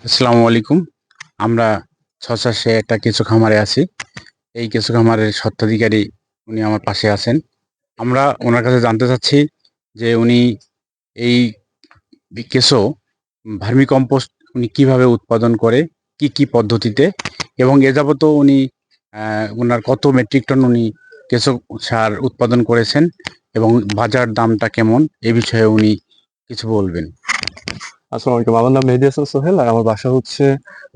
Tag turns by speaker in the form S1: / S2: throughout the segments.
S1: আসসালামু আলাইকুম। আমরা ছশাসে একটা কেঁচো খামারে আছি। এই কেঁচো খামারের স্বত্বাধিকারী উনি আমার পাশে আছেন। আমরা ওনার কাছে জানতে চাচ্ছি যে উনি এই কেঁচো ভার্মি কম্পোস্ট উনি কিভাবে উৎপাদন করে, কি পদ্ধতিতে এবং এ যাবতও উনি উনার কত মেট্রিক টন উনি কেঁচো সার উৎপাদন করেছেন এবং বাজার দামটা কেমন এ বিষয়ে উনি কিছু বলবেন।
S2: আসসালামু আলাইকুম। আমার নাম মেহেদী হাসান সোহেল আর আমার বাসা হচ্ছে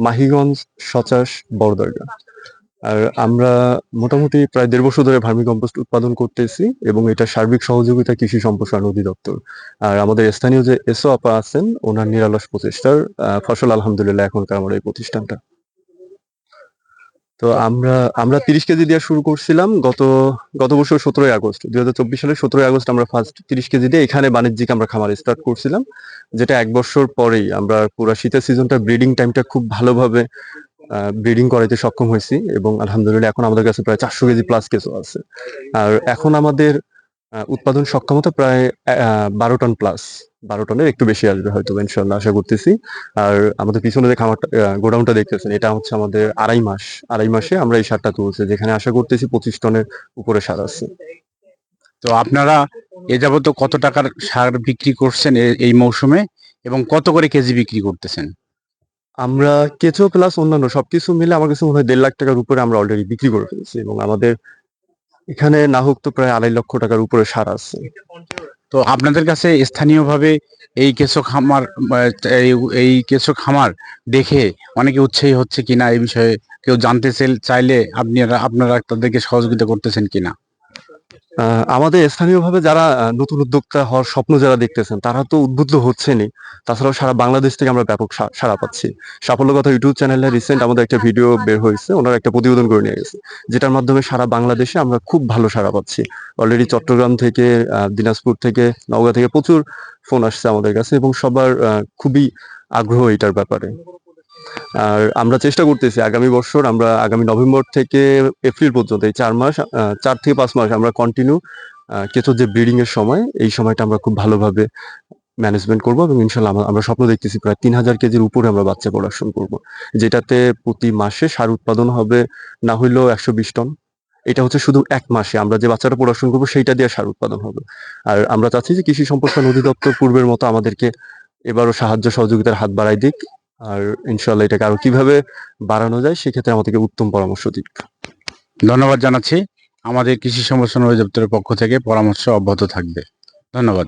S2: মাহিগঞ্জ, সচাস, বড়দরগা। আর আমরা মোটামুটি প্রায় ১.৫ বছর ধরে ভার্মি কম্পোস্ট উৎপাদন করতেছি এবং এটা সার্বিক সহযোগিতা কৃষি সম্প্রসারণ অধিদপ্তর। আর আমাদের স্থানীয় যে এসও আপা আছেন ওনার নিরলস প্রচেষ্টার ফসল আলহামদুলিল্লাহ এখনকার আমার এই প্রতিষ্ঠানটা। তো আমরা আমরা ৩০ কেজি দিয়ে শুরু করছিলাম গত বছর ১৭ই আগস্ট ২০২৪ সালের ১৭ই আগস্ট আমরা ফার্স্ট ৩০ কেজি দিয়ে এখানে বাণিজ্যিক আমরা খামার স্টার্ট করছিলাম। যেটা ১ বছর পরেই আমরা পুরা শীতের সিজনটা ব্রিডিং টাইমটা খুব ভালোভাবে ব্রিডিং করাইতে সক্ষম হয়েছি এবং আলহামদুলিল্লাহ এখন আমাদের কাছে প্রায় ৪০০ কেজি প্লাস কেঁচো আছে। আর এখন আমাদের উৎপাদন সক্ষমতা প্রায় ১২ টন প্লাস। ১২ টনের একটু বেশি আসবে হয়তোবা ইনশাআল্লাহ আশা করতেছি। আর আমাদের পিছনে যে খামারটা গোডাউনটা দেখতেছেন এটা হচ্ছে আমাদের ২.৫ মাস। ২.৫ মাসে আমরা এই সারটা তুলছি যেখানে আশা করতেছি ২৫ টনের উপরে সার আছে।
S1: তো আপনারা এ যাবত কত টাকার সার বিক্রি করছেন এই মৌসুমে এবং কত করে কেজি বিক্রি করতেছেন?
S2: আমরা কেঁচো প্লাস অন্যান্য সবকিছু মিলে আমার কাছে মনে হয় ১.৫ লাখ টাকার উপরে আমরা অলরেডি বিক্রি করে ফেলেছি এবং আমাদের এখানে না হোক তো প্রায় ২.৫ লক্ষ টাকার উপরে সার আছে।
S1: তো আপনাদের কাছে স্থানীয়ভাবে এই কেঁচো খামার এই এই কেঁচো খামার দেখে অনেকে উৎসাহী হচ্ছে কিনা এই বিষয়ে কেউ জানতে চাইলে আপনারা তাদেরকে সহযোগিতা করতেছেন কিনা?
S2: আমাদের স্থানীয়ভাবে যারা নতুন উদ্যোক্তা হওয়ার স্বপ্ন যারা দেখতেছেন তারা তো উদ্বুদ্ধ হচ্ছেনই। তাছাড়াও সারা বাংলাদেশ থেকে আমরা ব্যাপক সাড়া পাচ্ছি। সাফল্য কথা ইউটিউব চ্যানেলে রিসেন্ট আমাদের একটা ভিডিও বের হয়েছে। ওনারা একটা প্রতিবেদন করে নিয়ে গেছে। যেটার মাধ্যমে সারা বাংলাদেশে আমরা খুব ভালো সাড়া পাচ্ছি। অলরেডি চট্টগ্রাম থেকে, দিনাজপুর থেকে, নওগাঁ থেকে প্রচুর ফোন আসছে আমাদের কাছে এবং সবার খুবই আগ্রহ এটার ব্যাপারে। আর আমরা চেষ্টা করতেছি আগামী নভেম্বর থেকে এপ্রিল পর্যন্ত এই ৪ মাস ৪ থেকে ৫ মাস আমরা কন্টিনিউ কেঁচোর যে ব্রিডিং এর সময় এই সময়টা আমরা খুব ভালোভাবে ম্যানেজমেন্ট করব এবং ইনশাআল্লাহ আমরা স্বপ্ন দেখতেছি প্রায় ৩,০০০ কেজির উপরে আমরা বাচ্চা প্রোডাকশন করব। যেটাতে প্রতি মাসে সার উৎপাদন হবে না হইলেও ১২০ টন। এটা হচ্ছে শুধু ১ মাসে আমরা যে বাচ্চাটা প্রোডাকশন করব সেইটা দিয়ে সার উৎপাদন হবে। আর আমরা চাচ্ছি যে কৃষি সম্প্রসারণ অধিদপ্তর পূর্বের মতো আমাদেরকে এবারও সাহায্য সহযোগিতার হাত বাড়ায় দিক। আর ইনশাআল্লাহ এটাকে আরো কিভাবে বাড়ানো যায় সেক্ষেত্রে আমাদেরকে উত্তম পরামর্শ দিক।
S1: ধন্যবাদ জানাচ্ছি। আমাদের কৃষি সম্প্রসারণ অধিদপ্তরের পক্ষ থেকে পরামর্শ অব্যাহত থাকবে। ধন্যবাদ।